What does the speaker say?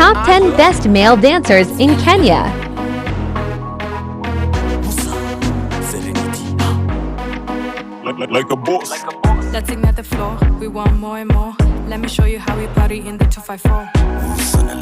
Top 10 Best Male Dancers in Kenya. Like a boss. Let's ignite the floor. We want more and more. Let me show you how we party in the 254.